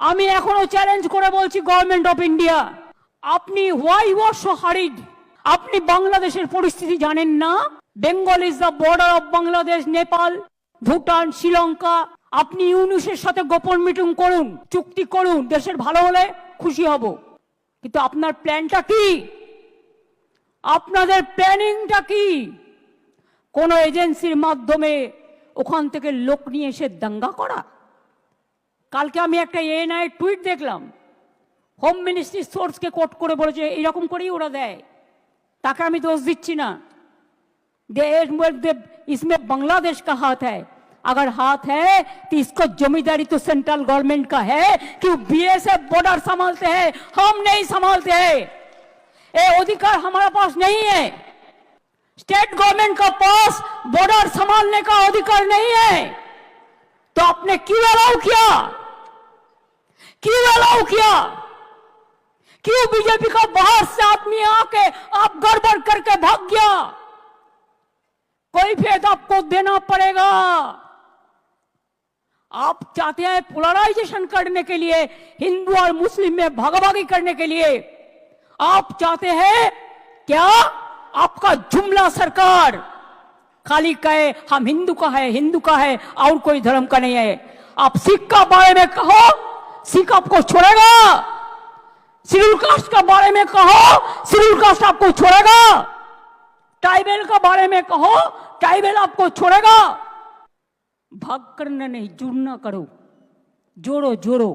আমি এখনো চ্যালেঞ্জ করে বলছি গভর্নমেন্ট অফ ইন্ডিয়া, আপনি হোয়াই ওয়াজ সো হারিড? আপনি বাংলাদেশের পরিস্থিতি জানেন না? Bengal is the border of Bangladesh, Nepal, Bhutan, Sri Lanka. আপনি ইউনুসের সাথে গোপন মিটিং করুন, চুক্তি করুন, দেশের ভালো হলে খুশি হব। কিন্তু আপনার প্ল্যানটা কি? আপনাদের প্ল্যানিংটা কি? কোন এজেন্সির মাধ্যমে ওখান থেকে লোক নিয়ে এসে দাঙ্গা করা? কালকে আমি একটা এএনআই টুইট দেখলাম, হোম মিনিস্ট্রি সোর্সকে কোট করে বলেছে এইরকম করেই ওরা দেয়। তাকে আমি দোষ দিচ্ছি না, इसमें बांग्लादेश का हाथ है। अगर हाथ है तो इसको जमींदारी तो सेंट्रल गवर्नमेंट का है कि बीएसएफ बॉर्डर संभालते हैं, हम नहीं संभालते हैं। ये अधिकार हमारा पास नहीं है। स्टेट गवर्नमेंट का पास बॉर्डर संभालने का अधिकार नहीं है। तो आपने क्यों अलाउ किया? क्यों अलाउ किया? क्यों बीजेपी का बाहर से आदमी आके आप गड़बड़ करके भाग गया? कोई फेद आपको देना पड़ेगा। आप चाहते हैं पोलराइजेशन करने के लिए, हिंदू और मुस्लिम में भागाभागी करने के लिए। आप चाहते हैं क्या आपका जुमला सरकार खाली कहे हम हिंदू का है, हिंदू का है और कोई धर्म का नहीं है। आप सिख का बारे में कहो, सिख आपको छोड़ेगा। शेड्यूल कास्ट का बारे में कहो, शेड्यूल कास्ट आपको छोड़ेगा। ट्राइबल का बारे में कहो, ट्राइबल आपको छोड़ेगा। भाग करना नहीं, जुड़ना करो, जोड़ो जोड़ो,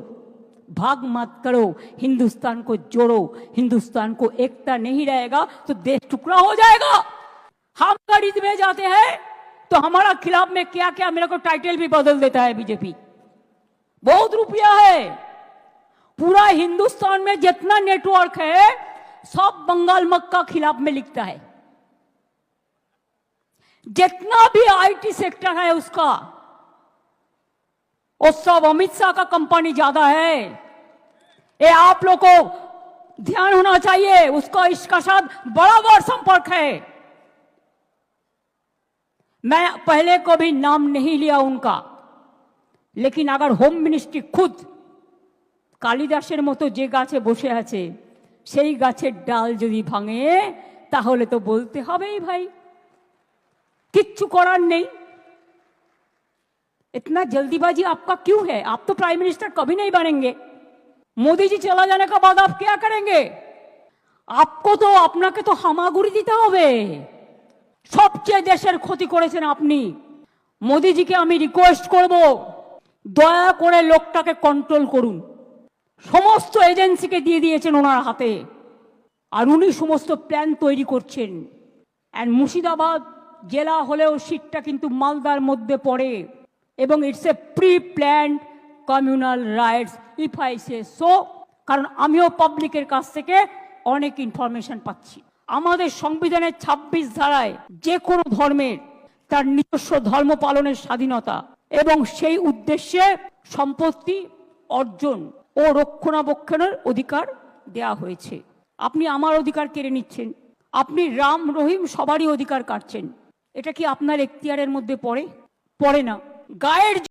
भाग मत करो, हिंदुस्तान को जोड़ो। हिंदुस्तान को एकता नहीं रहेगा तो देश टुकड़ा हो जाएगा। हम गरीब में जाते हैं तो हमारा खिलाफ में क्या क्या, मेरे को टाइटल भी बदल देता है बीजेपी। बहुत रुपया है, पूरा हिंदुस्तान में जितना नेटवर्क है सब बंगाल मक्का खिलाफ में लिखता है। जितना भी आईटी सेक्टर है उसका, वो सब अमित शाह का कंपनी ज्यादा है। ये आप लोग को ध्यान होना चाहिए, उसका इसका साथ बराबर संपर्क है। मैं पहले को भी नाम नहीं लिया उनका, लेकिन अगर होम मिनिस्ट्री खुद কালিদাসের মতো যে গাছে বসে আছে সেই গাছের ডাল যদি ভাঙে তাহলে তো বলতে হবেই ভাই, किच्छु करार नहीं। इतना जल्दीबाजी आपका क्यों है? आप तो प्राइम मिनिस्टर कभी नहीं बनेंगे। मोदी जी चला जाने के बाद आप क्या करेंगे? आपको तो अपना के तो हामागुड़ी दीते होबे। सबचेये देशेर क्षति करेছেন আপনি। मोदी जी के आमी रिक्वेस्ट करब, दया करे लोकटाके कंट्रोल करुन। समस्त एजेंसी के दिए दिएছেন ওনার হাতে, আর উনি সমস্ত প্ল্যান তৈরি করছেন। এন্ড মুর্শিদাবাদ জেলা হলেও সিটটা কিন্তু মালদার মধ্যে পড়ে এবং it's a pre planned communal rights if I say so. কারণ আমিও পাবলিকের কাছ থেকে অনেক ইনফরমেশন পাচ্ছি। আমাদের সংবিধানের 26 ধারায় যে কোনো ধর্মের তার নিজস্ব ধর্ম পালনের স্বাধীনতা এবং সেই উদ্দেশ্যে সম্পত্তি অর্জন ও রক্ষণাবেক্ষণের অধিকার দেয়া হয়েছে। আপনি আমার অধিকার কেড়ে নিচ্ছেন, আপনি রাম রহিম সবারই অধিকার কাটছেন। এটা কি আপনার এখতিয়ারের মধ্যে পড়ে? পড়ে না। গায়ের